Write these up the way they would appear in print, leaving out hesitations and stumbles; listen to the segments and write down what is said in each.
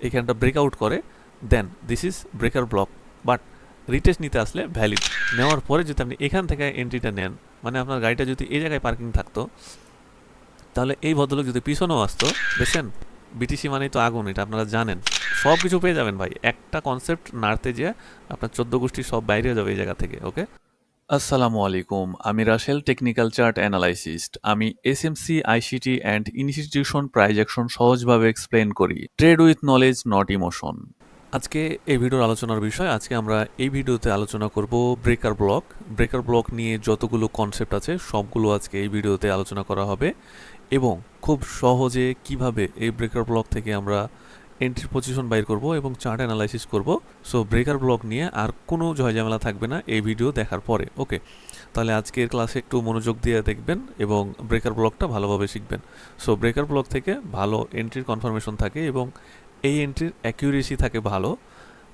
এখানটা ব্রেকআউট করে, then this is breaker block. But retest নিতে আসলে ভ্যালিড। নেওয়ার পরে যদি আপনি এখান থেকে এন্ট্রিটা নেন, মানে আপনার গাড়িটা যদি এই জায়গায় পার্কিং থাকতো, তাহলে এই ভদ্রলোক যদি পিছনেও আসতো, দেখছেন বিটিসি মানেই তো আগুন, এটা আপনারা জানেন। সব কিছু পেয়ে যাবেন ভাই, একটা কনসেপ্ট নাড়তে যে আপনার 14 গোষ্ঠী সব বাইরে যাবে এই জায়গা থেকে। ওকে, আসসালামু আলাইকুম, আমি রাশেল, টেকনিক্যাল চার্ট অ্যানালাইসিস্ট। আমি SMC, ICT and institution prize action সহজভাবে এক্সপ্লেন করি। Trade with knowledge, not emotion. আজকে এই ভিডিওর আলোচনার বিষয়, আজকে আমরা এই ভিডিওতে আলোচনা করব ব্রেকার ব্লক। ব্রেকার ব্লক নিয়ে যতগুলো কনসেপ্ট আছে সবগুলো আজকে এই ভিডিওতে আলোচনা করা হবে, এবং খুব সহজে কিভাবে এই ব্রেকার ব্লক থেকে আমরা এন্ট্রি পজিশন বাইর করব এবং চার্ট অ্যানালাইসিস করব। সো ব্রেকার ব্লক নিয়ে আর কোনো ঝামেলা থাকবে না এই ভিডিও দেখার পরে। ওকে, তাহলে আজকের ক্লাসে একটু মনোযোগ দিয়ে দেখবেন এবং ব্রেকার ব্লকটা ভালোভাবে শিখবেন। সো ব্রেকার ব্লক থেকে ভালো এন্ট্রির কনফার্মেশন থাকে এবং এই এন্ট্রির অ্যাকিউরেসি থাকে ভালো।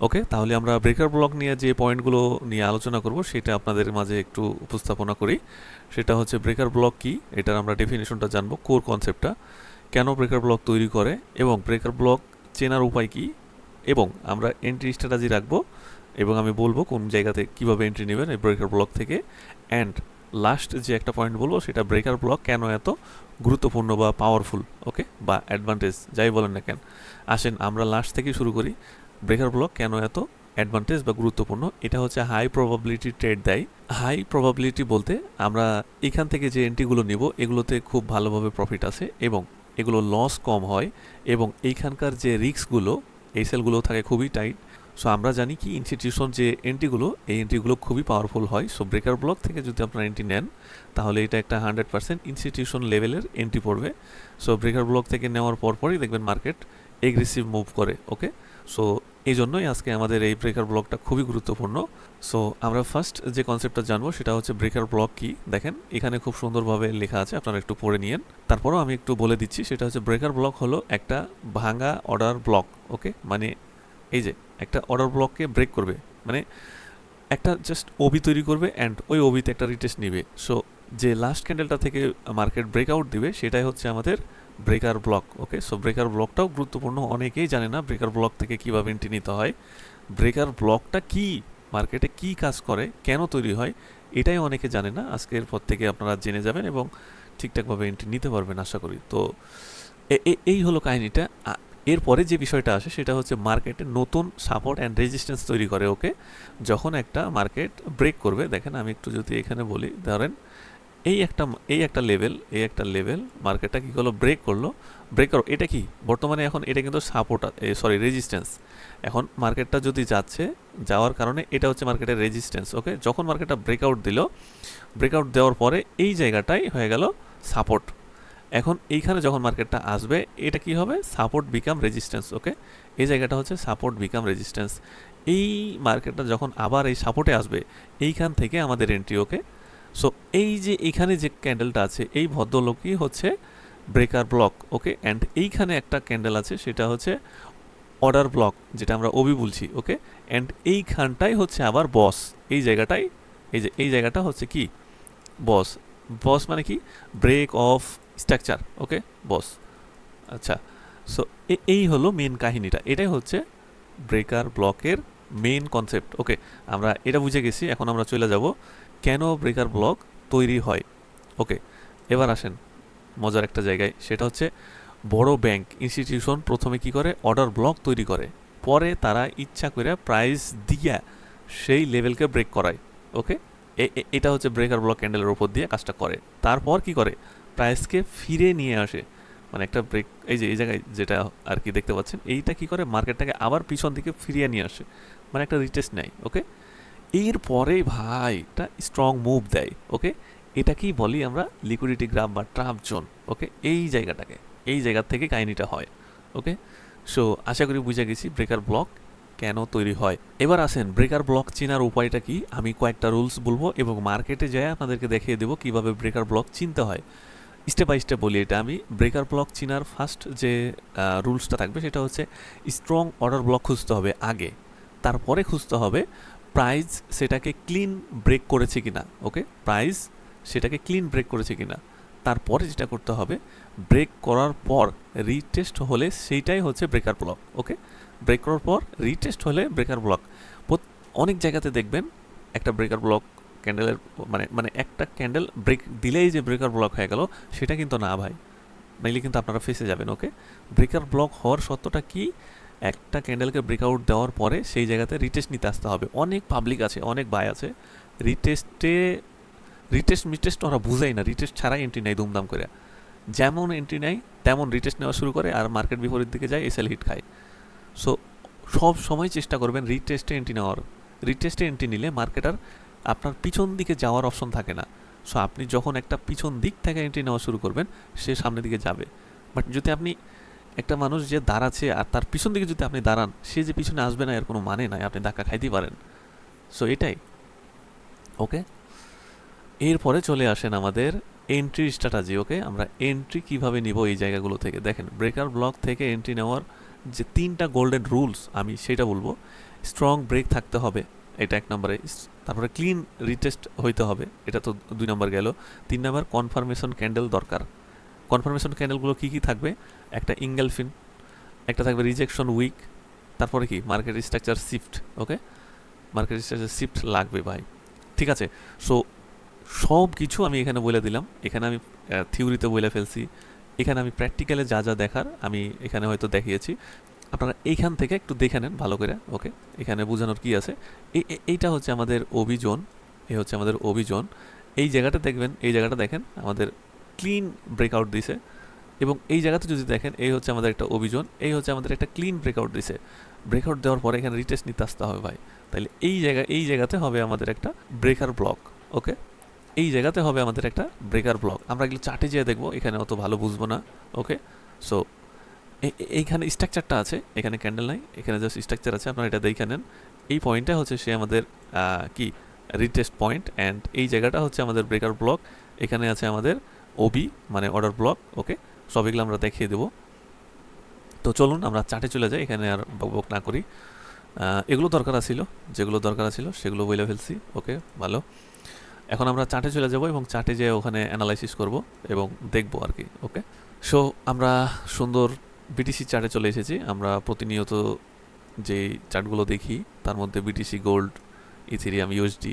ওকে, তাহলে আমরা ব্রেকার ব্লক নিয়ে যে পয়েন্টগুলো নিয়ে আলোচনা করব সেটা আপনাদের মাঝে একটু উপস্থাপনা করি। সেটা হচ্ছে ব্রেকার ব্লক কি, এটার আমরা ডেফিনেশনটা জানবো, কোর কনসেপ্টটা, কেন ব্রেকার ব্লক তৈরি করে এবং ব্রেকার ব্লক চেনার উপায় কি, এবং আমরা এন্ট্রি স্ট্র্যাটেজি রাখবো এবং আমি বলবো কোন জায়গাতে কীভাবে এন্ট্রি নেবেন এই ব্রেকার ব্লক থেকে। অ্যান্ড লাস্ট যে একটা পয়েন্ট বলবো সেটা ব্রেকার ব্লক কেন এত গুরুত্বপূর্ণ বা পাওয়ারফুল, ওকে, বা অ্যাডভান্টেজ, যাই বলেন না কেন। আসেন আমরা লাস্ট থেকে শুরু করি। ব্রেকার ব্লক কেন এত অ্যাডভান্টেজ বা গুরুত্বপূর্ণ, এটা হচ্ছে হাই প্রবাবিলিটি ট্রেড দেয়। হাই প্রবাবিলিটি বলতে আমরা এখান থেকে যে এন্ট্রিগুলো নিব এগুলোতে খুব ভালোভাবে প্রফিট আছে এবং এগুলো লস কম হয়, এবং এইখানকার যে রিস্কগুলো, এই সেলগুলো থাকে খুবই টাইট। সো আমরা জানি কি ইনস্টিটিউশন যে এন্ট্রিগুলো, এই এন্ট্রিগুলো খুবই পাওয়ারফুল হয়। সো ব্রেকার ব্লক থেকে যদি আপনারা এন্ট্রি নেন তাহলে এটা একটা 100% ইনস্টিটিউশন লেভেলের এন্ট্রি পড়বে। সো ব্রেকার ব্লক থেকে নেওয়ার পরপরই দেখবেন মার্কেট এগ্রেসিভ মুভ করে। ওকে, সো এই জন্যই আজকে আমাদের এই ব্রেকার ব্লকটা খুবই গুরুত্বপূর্ণ। সো আমরা ফার্স্ট যে কনসেপ্টটা জানবো সেটা হচ্ছে ব্রেকার ব্লক কি। দেখেন এখানে খুব সুন্দরভাবে লেখা আছে, আপনারা একটু পড়ে নিয়েন। তারপরও আমি একটু বলে দিচ্ছি, সেটা হচ্ছে ব্রেকার ব্লক হলো একটা ভাঙা অর্ডার ব্লক। ওকে, মানে এই যে একটা অর্ডার ব্লককে ব্রেক করবে, মানে একটা জাস্ট ওবি তৈরি করবে অ্যান্ড ওই ওবিতে একটা রিটেস্ট নিবে। সো যে লাস্ট ক্যান্ডেলটা থেকে মার্কেট ব্রেকআউট দিবে সেটাই হচ্ছে আমাদের ব্রেকার ব্লক। ওকে, সো ব্রেকার ব্লকটাও গুরুত্বপূর্ণ, অনেকেই জানে না ব্রেকার ব্লক থেকে কীভাবে এন্ট্রি নিতে হয়। ব্রেকার ব্লকটা কি, মার্কেটে কি কাজ করে, কেন তৈরি হয়, এটাই অনেকে জানে না। আজকের পর থেকে আপনারা জেনে যাবেন এবং ঠিকঠাকভাবে এন্ট্রি নিতে পারবেন আশা করি। তো এই হলো কাহিনিটা। এরপরে যে বিষয়টা আসে সেটা হচ্ছে মার্কেটে নতুন সাপোর্ট অ্যান্ড রেজিস্ট্যান্স তৈরি করে। ওকে, যখন একটা মার্কেট ব্রেক করবে, দেখেন আমি একটু যদি এখানে বলি, ধরেন এই একটা লেভেল মার্কেটটা কী করলো, ব্রেক করলো। ব্রেক করো, এটা কি বর্তমানে এখন এটা কিন্তু সাপোর্ট, সরি রেজিস্ট্যান্স। এখন মার্কেটটা যদি যাওয়ার কারণে এটা হচ্ছে মার্কেটের রেজিস্ট্যান্স। ওকে, যখন মার্কেটটা ব্রেকআউট দিল, ব্রেকআউট দেওয়ার পরে এই জায়গাটাই হয়ে গেল সাপোর্ট। এখন এইখানে যখন মার্কেটটা আসবে এটা কি হবে, সাপোর্ট বিকাম রেজিস্ট্যান্স। ওকে, এই জায়গাটা হচ্ছে সাপোর্ট বিকাম রেজিস্ট্যান্স। এই মার্কেটটা যখন আবার এই সাপোর্টে আসবে এইখান থেকে আমাদের এন্ট্রি। ওকে, সো এই যে এইখানে যে ক্যান্ডেলটা আছে এই ভদ্রলোকই হচ্ছে ব্রেকার ব্লক। ওকে, অ্যান্ড এইখানে একটা ক্যান্ডেল আছে সেটা হচ্ছে অর্ডার ব্লক, যেটা আমরা ওবি বলছি। ওকে, অ্যান্ড এইখানটাই হচ্ছে আবার বস। এই জায়গাটাই, এই জায়গাটা হচ্ছে কি বস। বস মানে কি, ব্রেক অফ স্ট্রাকচার। ওকে, বস। আচ্ছা, সো এই হলো মেন কাহিনীটা, এটাই হচ্ছে ব্রেকার ব্লকের মেন কনসেপ্ট। ওকে, আমরা এটা বুঝে গেছি, এখন আমরা চলে যাব কেন ব্রেকার ব্লক তৈরি হয়। ওকে, এবার আসেন মজার একটা জায়গায়, সেটা হচ্ছে বড় ব্যাংক ইনস্টিটিউশন প্রথমে কি করে, অর্ডার ব্লক তৈরি করে, পরে তারা ইচ্ছা করে প্রাইস দিয়া সেই লেভেলকে ব্রেক করায়। ওকে, এটা হচ্ছে ব্রেকার ব্লক ক্যান্ডেলের উপর দিয়ে কাজটা করে। তারপর কি করে, প্রাইসকে ফিরে নিয়ে আসে, মানে একটা ব্রেক, এই যে এই জায়গায় যেটা আর কি দেখতে পাচ্ছেন, এইটা কি করে মার্কেটটাকে আবার পিছন দিকে ফিরিয়ে নিয়ে আসে, মানে একটা রিটেস্ট নেয়। ওকে, এরপরে ভাই একটা স্ট্রং মুভ দেয়। ওকে, এটাকেই বলি আমরা লিকুইডিটি গ্রাফ বা ট্রাপ জোন। ওকে, এই জায়গা থেকে কাহিনিটা হয়। ওকে, সো আশা করি বুঝে গেছি ব্রেকার ব্লক কেন তৈরি হয়। এবার আসেন ব্রেকার ব্লক চেনার উপায়টা কি, আমি কয়েকটা রুলস বলবো এবং মার্কেটে যেয়ে আপনাদেরকে দেখিয়ে দেবো কীভাবে ব্রেকার ব্লক চিনতে হয়। স্টেপ বাই স্টেপ বলি এটা আমি। ব্রেকার ব্লক চিনার ফার্স্ট যে রুলসটা থাকবে সেটা হচ্ছে স্ট্রং অর্ডার ব্লক খুঁজতে হবে আগে, তারপরে খুঁজতে হবে প্রাইস সেটাকে ক্লিন ব্রেক করেছে কিনা। ওকে, প্রাইস সেটাকে ক্লিন ব্রেক করেছে কিনা, তারপরে যেটা করতে হবে, ব্রেক করার পর রিটেস্ট হলে সেইটাই হচ্ছে ব্রেকার ব্লক। ওকে, ব্রেক করার পর রিটেস্ট হলে ব্রেকার ব্লক। অনেক জায়গাতে দেখবেন একটা ব্রেকার ব্লক ক্যান্ডেলের মানে মানে একটা ক্যান্ডেল ব্রেক দিলেই যে ব্রেকার ব্লক হয়ে গেল, সেটা কিন্তু না ভাই, নাইলে কিন্তু আপনারা ফেসে যাবেন। ওকে, ব্রেকার ব্লক হওয়ার সত্যটা কি, একটা ক্যান্ডেলকে ব্রেকআউট দেওয়ার পরে সেই জায়গাতে রিটেস্ট নিতে আসতে হবে। অনেক পাবলিক আছে, অনেক বাই আছে, রিটেস্ট ওরা বুঝেই না, রিটেস্ট ছাড়াই এন্ট্রি নেয় দুমদাম করে, যেমন এন্ট্রি নেয় তেমন রিটেস্ট নেওয়া শুরু করে, আর মার্কেট বিপরীত দিকে যায়, এসএল হিট খায়। সো সব সময় চেষ্টা করবেন রিটেস্টে এন্ট্রি নেওয়ার। রিটেস্টে এন্ট্রি নিলে মার্কেটার আপনার পিছন দিকে যাওয়ার অপশন থাকে না। সো আপনি যখন একটা পিছন দিক থেকে এন্ট্রি নেওয়া শুরু করবেন, সে সামনের দিকে যাবে। বাট যদি আপনি একটা মানুষ যে দাঁড়াচ্ছে আর তার পিছন দিকে যদি আপনি দাঁড়ান, সে যে পিছনে আসবে না এর কোনো মানে নাই, আপনি ধাক্কা খাইতেই পারেন। সো এটাই। ওকে, এরপরে চলে আসেন আমাদের এন্ট্রি স্ট্র্যাটাজি। ওকে, আমরা এন্ট্রি কিভাবে নিব এই জায়গাগুলো থেকে। দেখেন, ব্রেকার ব্লক থেকে এন্ট্রি নেওয়ার যে 3টা গোল্ডেন রুলস আমি সেটা বলবো। স্ট্রং ব্রেক থাকতে হবে, এটা 1 নম্বরে। তারপরে ক্লিন রিটেস্ট হইতে হবে, এটা তো 2 নম্বর গেল। 3 নম্বর কনফার্মেশন ক্যান্ডেল দরকার। কনফার্মেশন ক্যান্ডেলগুলো কী কী থাকবে, একটা ইঙ্গেলফিন, একটা থাকবে রিজেকশন উইক, তারপরে কি মার্কেট স্ট্রাকচার শিফট। ওকে, মার্কেট স্ট্রাকচার শিফট লাগবে ভাই, ঠিক আছে। সো সব কিছু আমি এখানে বলে দিলাম, এখানে আমি থিওরিতে বলে ফেলছি, এখানে আমি প্র্যাকটিক্যালে যা যা দেখার আমি এখানে হয়তো দেখিয়েছি। আপনারা এইখান থেকে একটু দেখে নেন ভালো করে। ওকে, এখানে বোঝানোর কি আছে। এইটা হচ্ছে আমাদের ওবি জোন, এই হচ্ছে আমাদের ওবি জোন। এই জায়গাটা দেখবেন, এই জায়গাটা দেখেন আমাদের ক্লিন ব্রেকআউট দিছে, এবং এই জায়গাতে যদি দেখেন এই হচ্ছে আমাদের একটা ওবি জোন, এই হচ্ছে আমাদের একটা ক্লিন ব্রেকআউট দিছে। ব্রেকআউট দেওয়ার পরে এখানে রিটেস্ট নিতে আসতে হবে ভাই, তাহলে এই জায়গাতে হবে আমাদের একটা ব্রেকার ব্লক। ওকে, এই জায়গাতে হবে আমাদের একটা ব্রেকার ব্লক। আমরা এগুলো চার্টে যেয়ে দেখবো, এখানে অত ভালো বুঝবো না। ওকে, সো এইখানে স্ট্রাকচারটা আছে, এখানে ক্যান্ডেল নাই, এখানে জাস্ট স্ট্রাকচার আছে, আপনারা এটা দেখে নেন। এই পয়েন্টটা হচ্ছে সে আমাদের কি রিটেস্ট পয়েন্ট, অ্যান্ড এই জায়গাটা হচ্ছে আমাদের ব্রেকার ব্লক। এখানে আছে আমাদের ওবি মানে অর্ডার ব্লক। ওকে, সব এগুলো আমরা দেখিয়ে দেবো। তো চলুন আমরা চার্টে চলে যাই, এখানে আর বক না করি। এগুলো দরকার ছিল, যেগুলো দরকার ছিল সেগুলো বলে ফেলছি। ওকে, ভালো। এখন আমরা চার্টে চলে যাব এবং চার্টে যেয়ে ওখানে অ্যানালাইসিস করব এবং দেখবো আর কি। ওকে, সো আমরা সুন্দর বিটিসি চার্টে চলে এসেছি। আমরা প্রতিনিয়ত যে চার্টগুলো দেখি তার মধ্যে BTC gold, Ethereum, USD.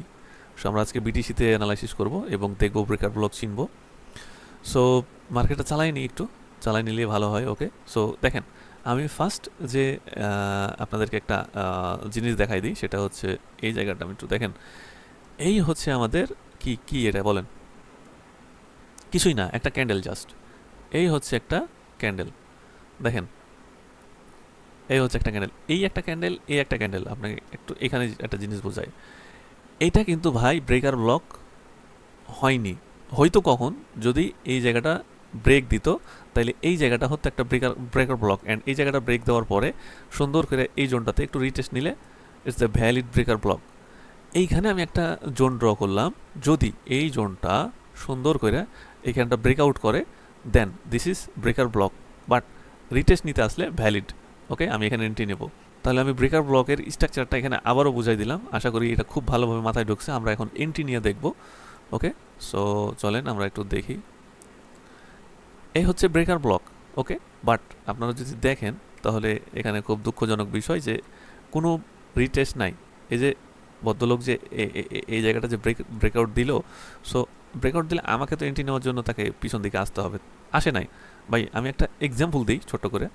So আমরা আজকে বিটিসিতে অ্যানালাইসিস করব এবং দেখব ব্রেকার ব্লক চিনব। সো মার্কেটটা চালাই নিলে ভালো হয়। ওকে, সো দেখেন, আমি ফার্স্ট যে আপনাদেরকে একটা জিনিস দেখাই দিই, সেটা হচ্ছে এই জায়গাটা আমি একটু দেখেন। এই হচ্ছে আমাদের কি এটা বলেন, কিছুই না, একটা ক্যান্ডেল জাস্ট। এই হচ্ছে একটা ক্যান্ডেল, দেখেন, এই হচ্ছে একটা ক্যান্ডেল, এই একটা ক্যান্ডেল, এই একটা ক্যান্ডেল। আপনাকে একটু এখানে একটা জিনিস বোঝাই, এইটা কিন্তু ভাই ব্রেকার ব্লক হয়নি। হয়তো কখন, যদি এই জায়গাটা ব্রেক দিত, তাইলে এই জায়গাটা হতো একটা ব্রেকার ব্লক, অ্যান্ড এই জায়গাটা ব্রেক দেওয়ার পরে সুন্দর করে এই জোনটাতে একটু রিটেস্ট নিলে it's the valid breaker block. এইখানে আমি একটা জোন ড্র করলাম, যদি এই জোনটা সুন্দর করে এইখানটা ব্রেকআউট করে, then this is breaker block, but retest নিতে আসলে ভ্যালিড। ওকে, আমি এখানে এন্ট্রি নেব। তাহলে আমি ব্রেকার ব্লকের স্ট্রাকচারটা এখানে আবারও বুঝাই দিলাম, আশা করি এটা খুব ভালোভাবে মাথায় ঢুকছে। আমরা এখন এন্ট্রি নিয়ে দেখব। ওকে, সো চলেন আমরা একটু দেখি। এই হচ্ছে ব্রেকার ব্লক। ওকে, বাট আপনারা যদি দেখেন তাহলে এখানে খুব দুঃখজনক বিষয় যে কোনো রিটেস্ট নাই। এই যে ভদ্রলোক যে এই জায়গাটা যে ব্রেকআউট দিল, সো ব্রেকআউট দিলে আমাকে তো এন্ট্রি নেওয়ার জন্য তাকে পিছন দিকে আসতে হবে, আসে নাই ভাই। আমি একটা এক্সাম্পল দিই ছোট্ট করে।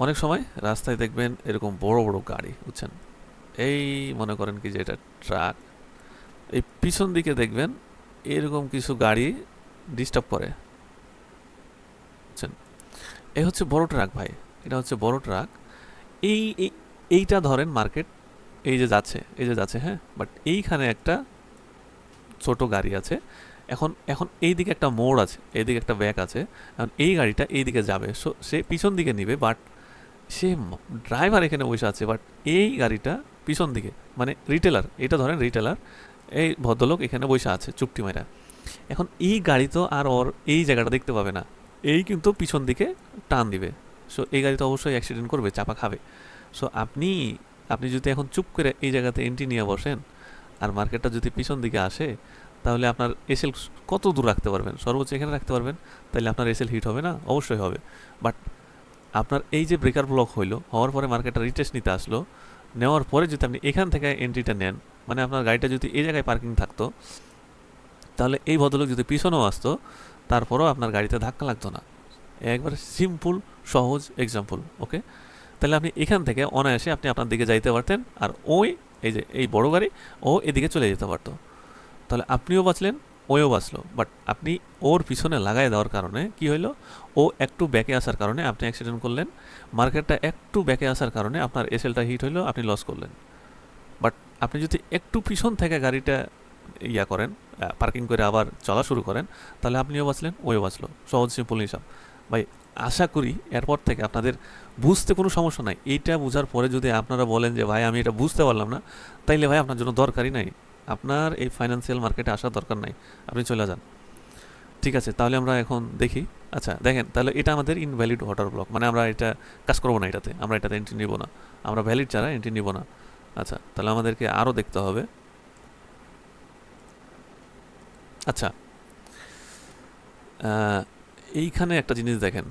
অনেক সময় রাস্তায় দেখবেন এরকম বড় বড় গাড়ি, বুঝছেন, এই মনে করেন কি যে এটা ট্রাক, এই পিছন দিকে দেখবেন এরকম কিছু গাড়ি ডিস্টার্ব করে, বুঝছেন। এই হচ্ছে বড় ট্রাক ভাই, এটা হচ্ছে বড় ট্রাক। এইটা ধরেন মার্কেট এই যে যাচ্ছে, হ্যাঁ, বাট এইখানে একটা ছোট গাড়ি আছে। এখন এই দিকে একটা মোড় আছে, এইদিকে একটা ব্যাক আছে। এখন এই গাড়িটা এই দিকে যাবে, সো সে পিছন দিকে নিবে, বাট সে ড্রাইভার এখানে বসে আছে, বাট এই গাড়িটা পিছন দিকে, মানে রিটেলার, এটা ধরেন রিটেলার, এই ভদ্রলোক এখানে বসে আছে চুপটি মাইরা। এখন এই গাড়ি তো আর ওর এই জায়গাটা দেখতে পাবে না, এই কিন্তু পিছন দিকে টান দিবে। সো এই গাড়ি তো অবশ্যই অ্যাক্সিডেন্ট করবে, চাপা খাবে। সো আপনি যদি এখন চুপ করে এই জায়গাতে এন্ট্রি নিয়ে বসেন আর মার্কেটটা যদি পিছন দিকে আসে, তাহলে আপনার এসএল কত দূর রাখতে পারবেন? সর্বোচ্চ এখানে রাখতে পারবেন, তাহলে আপনার এসএল হিট হবে না? অবশ্যই হবে। বাট আপনার এই যে ব্রেকার ব্লক হওয়ার পরে মার্কেটটা রিটেস্ট নিতে আসলো, নেওয়ার পরে যদি আপনি এখান থেকে এন্ট্রিটা নেন, মানে আপনার গাড়িটা যদি এই জায়গায় পার্কিং থাকতো, তাহলে এই ভদ্রলোক যদি পিছনেও আসতো, তারপরেও আপনার গাড়িতে ধাক্কা লাগতো না। একবার সিম্পল সহজ এক্সাম্পল। ওকে, তাহলে আপনি এখান থেকে অনায়াসে আপনি আপনার দিকে যাইতে পারতেন, আর ওই এই যে এই বড় গাড়ি ও এদিকে চলে যেতে পারতো। তাহলে আপনিও বাঁচলেন, ওও বাঁচলো। বাট আপনি ওর পিছনে লাগাই দেওয়ার কারণে কি হইলো, ও একটু ব্যাকে আসার কারণে আপনি অ্যাক্সিডেন্ট করলেন, মার্কেটটা একটু ব্যাকে আসার কারণে আপনার এসএলটা হিট হইলো, আপনি লস করলেন। বাট আপনি যদি একটু পিছন থেকে গাড়িটা ইয়া করেন, পার্কিং করে আবার চলা শুরু করেন, তাহলে আপনিও বাঁচলেন, ওও বাঁচলো। সহজ সিম্পল হিসাব ভাই। আশা করি এরপর থেকে আপনাদের বুঝতে কোনো সমস্যা নাই। এইটা বোঝার পরে যদি আপনারা বলেন যে ভাই আমি এটা বুঝতে পারলাম না, তাইলে ভাই আপনার জন্য দরকারই নাই, আপনার এই ফাইন্যান্সিয়াল মার্কেটে আসার দরকার নাই, আপনি চলে যান। ঠিক আছে, তাহলে আমরা এখন দেখি। আচ্ছা দেখেন, তাহলে এটা আমাদের ইনভ্যালিড ওয়াটার ব্লক, মানে আমরা এটা কাজ করবো না, আমরা এটাতে এন্ট্রি নিব না, আমরা ভ্যালিড ছাড়া এন্ট্রি নিব না। আচ্ছা, তাহলে আমাদেরকে আরও দেখতে হবে। আচ্ছা, এইখানে একটা জিনিস দেখেন,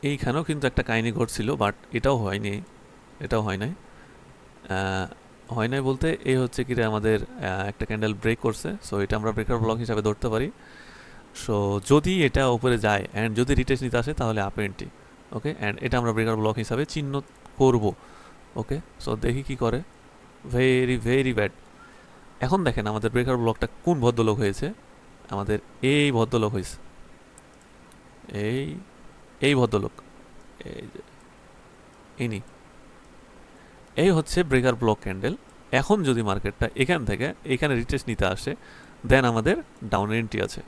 এইখানেও কিন্তু একটা কাহিনী ঘটছিল, বাট এটাও হয়নি, এটাও হয় নাই। হয় নাই বলতে এই হচ্ছে কি, আমাদের একটা ক্যান্ডেল ব্রেক করছে, সো এটা আমরা ব্রেকার ব্লক হিসাবে ধরতে পারি। সো যদি এটা উপরে যায় অ্যান্ড যদি রিটেস্ট নিতে আসে, তাহলে আপ এন্ট্রি। ওকে, অ্যান্ড এটা আমরা ব্রেকার ব্লক হিসাবে চিহ্ন করব। ওকে, সো দেখি কি করে। Very very bad. এখন দেখেন আমাদের ব্রেকার ব্লকটা কোন ভদ্রলোক হয়েছে, আমাদের এই ভদ্রলোক হয়েছে, এই এই ভদ্রলোক, এই যে ইনি, এই হচ্ছে ব্রেকার ব্লক ক্যান্ডেল। এখন যদি মার্কেটটা এখান থেকে এখানে রিটেস্ট নিতে আসে, দেন আমাদের ডাউন এন্ট্রি আছে।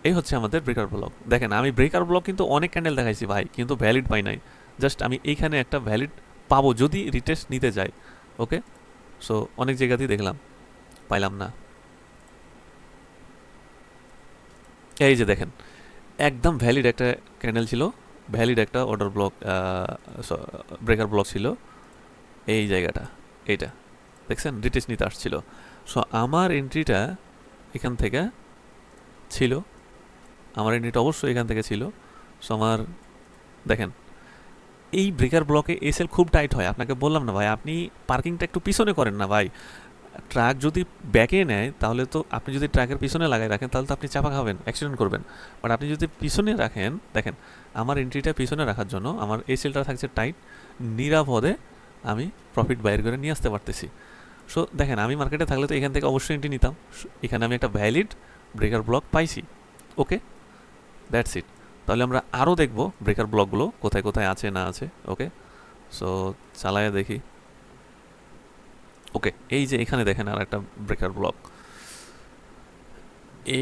এই হচ্ছে আমাদের ব্রেকার ব্লক। দেখেন আমি ব্রেকার ব্লক কিন্তু অনেক ক্যান্ডেল দেখাইছি ভাই, কিন্তু ভ্যালিড পাই নাই। জাস্ট আমি এইখানে একটা ভ্যালিড পাবো যদি রিটেস্ট নিতে যাই। ওকে, সো অনেক জায়গাতেই দেখলাম, পাইলাম না। এই যে দেখেন, একদম ভ্যালিড একটা ক্যান্ডেল ছিল, ভ্যালিড একটা অর্ডার ব্লক, ব্রেকার ব্লক ছিল এই জায়গাটা, এইটা দেখছেন রিটেস্ট নিতে আসছিল। সো আমার এন্ট্রিটা এখান থেকে ছিল, আমার এন্ট্রিটা অবশ্যই এখান থেকে ছিল। সো আমার দেখেন এই ব্রেকার ব্লকে এসএল খুব টাইট হয়। আপনাকে বললাম না ভাই, আপনি পার্কিংটা একটু পিছনে করেন না ভাই। ট্রাক যদি ব্যাকে নেয়, তাহলে তো আপনি যদি ট্রাকের পিছনে লাগাই রাখেন, তাহলে তো আপনি চাপা খাবেন, অ্যাক্সিডেন্ট করবেন। বাট আপনি যদি পিছনে রাখেন, দেখেন আমার এন্ট্রিটা পিছনে রাখার জন্য আমার এসএলটা থাকছে টাইট, নিরাপদে আমি প্রফিট বাইর করে নিয়ে আসতে পারতেছি। সো দেখেন আমি মার্কেটে থাকলে তো এখান থেকে অবশ্যই এন্ট্রি নিতাম, এখানে আমি একটা ভ্যালিড ব্রেকার ব্লক পাইছি। ওকে, দ্যাটস ইট। তাহলে আমরা আরও দেখব ব্রেকার ব্লকগুলো কোথায় কোথায় আছে না আছে। ওকে, সো চালায় দেখি। ওকে, এই যে এখানে দেখেন আর একটা ব্রেকার ব্লক,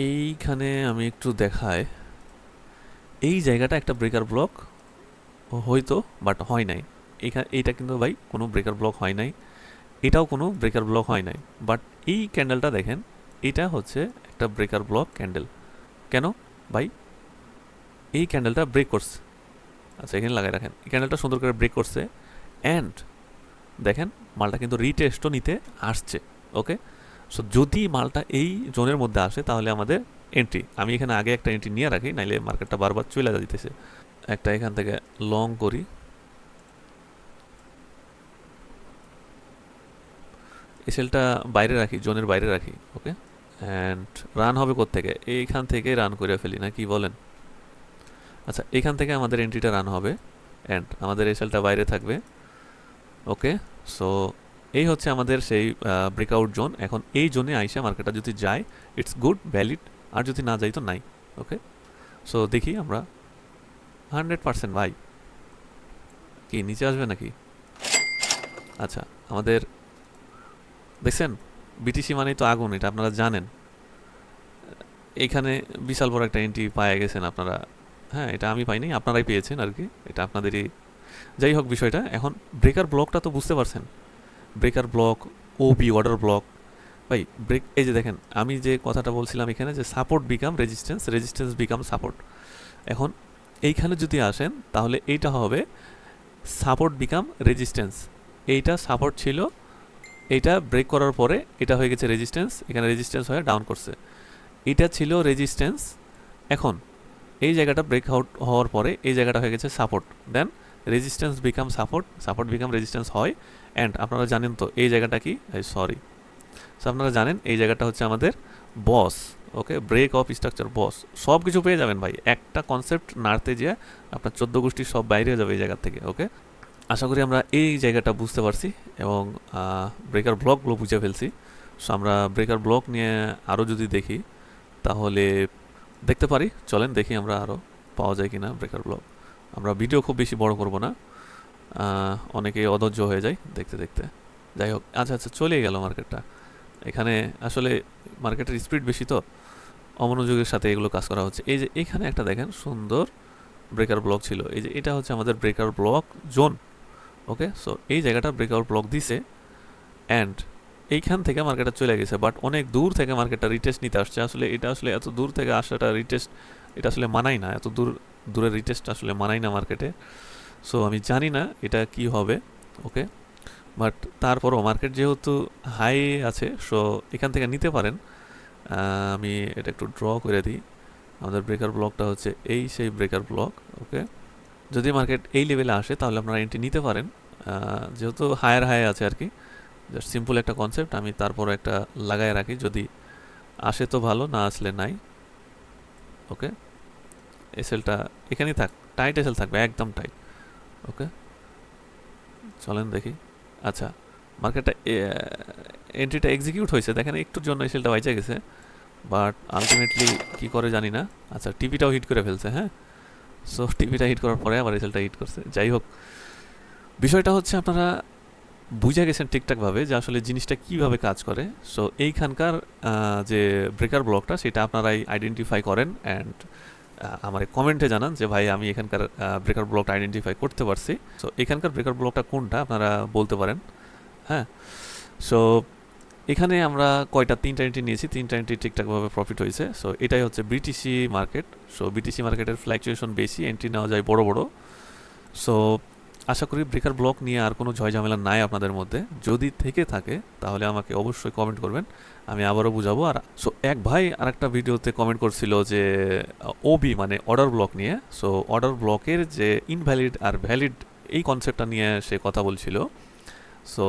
এইখানে আমি একটু দেখাই। এই জায়গাটা একটা ব্রেকার ব্লক হয়তো, বাট হয় নাই। এইটা কিন্তু ভাই কোনো ব্রেকার ব্লক হয় নাই, এটাও কোনো ব্রেকার ব্লক হয় নাই। বাট এই ক্যান্ডেলটা দেখেন, এটা হচ্ছে একটা ব্রেকার ব্লক ক্যান্ডেল। কেন ভাই? এই ক্যান্ডেলটা ব্রেক করছে। আচ্ছা এখানে লাগাই রাখেন, এই ক্যান্ডেলটা সুন্দর করে ব্রেক করছে, অ্যান্ড দেখেন মালটা কিন্তু রিটেস্টও নিতে আসছে। ওকে, সো যদি মালটা এই জোনের মধ্যে আসে, তাহলে আমাদের এন্ট্রি। আমি এখানে আগে একটা এন্ট্রি নিয়ে রাখি, নাইলে মার্কেটটা বারবার চলে যেতেছে। একটা এখান থেকে লং করি, এসএলটা বাইরে রাখি, জোনের বাইরে রাখি। ওকে, অ্যান্ড রান হবে কোত্থেকে? এইখান থেকে রান করে ফেলি, না কি বলেন? আচ্ছা, এখান থেকে আমাদের এন্ট্রিটা রান হবে, অ্যান্ড আমাদের এসএলটা বাইরে থাকবে। ওকে, সো এই হচ্ছে আমাদের সেই ব্রেকআউট জোন। এখন এই জোনে আইসা মার্কেটটা যদি যায়, ইটস গুড, ভ্যালিড, আর যদি না যাই তো নাই। ওকে, সো দেখি আমরা 100% ভাই, কি নিচে আসবে নাকি? আচ্ছা, আমাদের দেখছেন বিটিসি মানেই তো আগুন, এটা আপনারা জানেন। এইখানে বিশাল বড় একটা এন্ট্রি পায়ে গেছেন আপনারা। হ্যাঁ, এটা আমি পাইনি, আপনারাই পেয়েছেন আর কি, এটা আপনাদেরই। যাই হোক বিষয়টা, এখন ব্রেকার ব্লকটা তো বুঝতে পারছেন। Breaker block, OB order block, ভাই ব্রেক। এই যে দেখেন আমি যে কথাটা বলছিলাম এখানে, যে support become resistance, resistance become support. এখন এইখানে যদি আসেন, তাহলে এইটা হবে সাপোর্ট বিকাম রেজিস্ট্যান্স। এইটা সাপোর্ট ছিল, এইটা ব্রেক করার পরে এটা হয়ে গেছে রেজিস্ট্যান্স, এখানে রেজিস্ট্যান্স হয়ে ডাউন করছে। এটা ছিল রেজিস্ট্যান্স। এখন এই জায়গাটা ব্রেক আউট হওয়ার পরে এই জায়গাটা হয়ে গেছে support. Then resistance become support, support become resistance হয়। অ্যান্ড আপনারা জানেন তো এই জায়গাটা কি, সরি, সো আপনারা জানেন এই জায়গাটা হচ্ছে আমাদের বস। ওকে, ব্রেক অফ স্ট্রাকচার বস, সব কিছু পেয়ে যাবেন ভাই। একটা কনসেপ্ট নাড়তে যেয়ে আপনার 14 গোষ্ঠী সব বাইরে হয়ে যাবে এই জায়গা থেকে। ওকে, আশা করি আমরা এই জায়গাটা বুঝতে পারছি এবং ব্রেকার ব্লকগুলো বুঝে ফেলছি। সো আমরা ব্রেকার ব্লক নিয়ে আরও যদি দেখি তাহলে দেখতে পারি, চলেন দেখি আমরা আরও পাওয়া যায় কিনা ব্রেকার ব্লক। আমরা ভিডিও খুব বেশি বড় করব না, অনেকেই অধৈর্য হয়ে যায় দেখতে দেখতে। যাই হোক, আচ্ছা আচ্ছা, চলেই গেল মার্কেটটা। এখানে আসলে মার্কেটের স্পিড বেশি তো অমনোযোগের সাথে এগুলো কাজ করা হচ্ছে। এই যে এখানে একটা দেখেন সুন্দর ব্রেকার ব্লক ছিল, এই যে এটা হচ্ছে আমাদের ব্রেকার ব্লক জোন। ওকে, সো এই জায়গাটা ব্রেকআউট ব্লক দিছে অ্যান্ড এইখান থেকে মার্কেটটা চলে গেছে, বাট অনেক দূর থেকে মার্কেটটা রিটেস্ট নিতে আসছে। আসলে এটা আসলে এত দূর থেকে আসাটা রিটেস্ট, এটা আসলে মানাই না, এত দূরের রিটেস্ট আসলে মানাই না মার্কেটে। সো আমি জানি না এটা কি হবে। ওকে, বাট তারপরও মার্কেট যেহেতু হাই আছে, সো এখান থেকে নিতে পারেন। আমি এটা একটু ড্র করে দিই। আমাদের ব্রেকার ব্লকটা হচ্ছে এই সেই ব্রেকার ব্লক। ওকে, যদি মার্কেট এই লেভেলে আসে তাহলে আপনারা এন্ট্রি নিতে পারেন, যেহেতু হায়ার হাই আছে আর কি। জাস্ট সিম্পল একটা কনসেপ্ট, আমি তারপর একটা লাগায় রাখি, যদি আসে তো ভালো, না আসলে নাই। ওকে, এসএলটা এখানেই থাক, টাইট এসএল থাকবে, একদম টাইট। ওকে, চলেন দেখি। আচ্ছা, মার্কেটটা এন্ট্রিটা এক্সিকিউট হয়েছে, দেখেন একটুর জন্য এসএলটা বাইচে গেছে, বাট আলটিমেটলি কী করে জানি না। আচ্ছা, টিভিটাও হিট করে ফেলছে, হ্যাঁ। সো টিভিটা হিট করার পরে আবার এসএলটা হিট করছে। যাই হোক, বিষয়টা হচ্ছে আপনারা বুঝে গেছেন ঠিকঠাকভাবে যে আসলে জিনিসটা কীভাবে কাজ করে। সো এইখানকার যে ব্রেকার ব্লকটা সেটা আপনারাই আইডেন্টিফাই করেন অ্যান্ড আমার কমেন্টে জানান যে ভাই আমি এখানকার ব্রেকার ব্লকটা আইডেন্টিফাই করতে পারছি। সো এখানকার ব্রেকার ব্লকটা কোনটা আপনারা বলতে পারেন। হ্যাঁ, সো এখানে আমরা কয়টা, 3টা এন্ট্রি নিয়েছি, 3টা এন্ট্রি ঠিকঠাকভাবে প্রফিট হয়েছে। সো এটাই হচ্ছে বিটিসি মার্কেট। সো বিটিসি মার্কেটের ফ্ল্যাকচুয়েশন বেশি, এন্ট্রি নেওয়া যায় বড় বড়। সো আশা করি ব্রেকার ব্লক নিয়ে আর কোনো ঝামেলা নাই আপনাদের মধ্যে। যদি থেকে থাকে তাহলে আমাকে অবশ্যই কমেন্ট করবেন, আমি আবারও বুঝাবো। আর সো এক ভাই আরেকটা ভিডিওতে কমেন্ট করছিল যে ওবি মানে অর্ডার ব্লক নিয়ে। সো অর্ডার ব্লকের যে ইনভ্যালিড আর ভ্যালিড এই কনসেপ্টটা নিয়ে সে কথা বলছিল। সো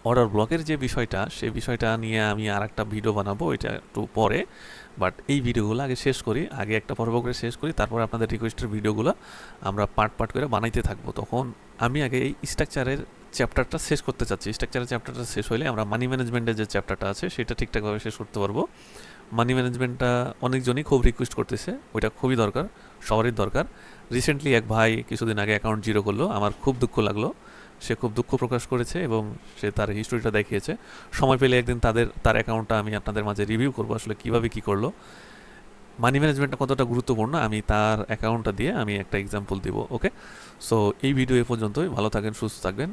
অর্ডার ব্লকের যে বিষয়টা, সেই বিষয়টা নিয়ে আমি আর একটা ভিডিও বানাবো, এটা একটু পরে। বাট এই ভিডিওগুলো আগে শেষ করি, আগে একটা পর্ব করে শেষ করি, তারপরে আপনাদের রিকোয়েস্টের ভিডিওগুলো আমরা পার্ট পার্ট করে বানাইতে থাকবো। তখন আমি আগে এই স্ট্রাকচারের চ্যাপ্টারটা শেষ করতে চাচ্ছি। স্ট্রাকচারের চ্যাপ্টারটা শেষ হলে আমরা মানি ম্যানেজমেন্টের যে চ্যাপ্টারটা আছে সেটা ঠিকঠাকভাবে শেষ করতে পারবো। মানি ম্যানেজমেন্টটা অনেকজনই খুব রিকোয়েস্ট করতেছে, ওইটা খুবই দরকার, সবারই দরকার। রিসেন্টলি এক ভাই কিছুদিন আগে অ্যাকাউন্ট জিরো করলো, আমার খুব দুঃখ লাগলো। সে খুব দুঃখ প্রকাশ করেছে এবং সে তার হিস্টোরিটা দেখিয়েছে। সময় পেলে একদিন তার অ্যাকাউন্টটা আমি আপনাদের মাঝে রিভিউ করবো, আসলে কীভাবে কী করলো, মানি ম্যানেজমেন্টটা কতটা গুরুত্বপূর্ণ আমি তার অ্যাকাউন্টটা দিয়ে আমি একটা এক্সাম্পল দিব। ওকে, সো এই ভিডিও এ পর্যন্তই। ভালো থাকেন, সুস্থ থাকবেন।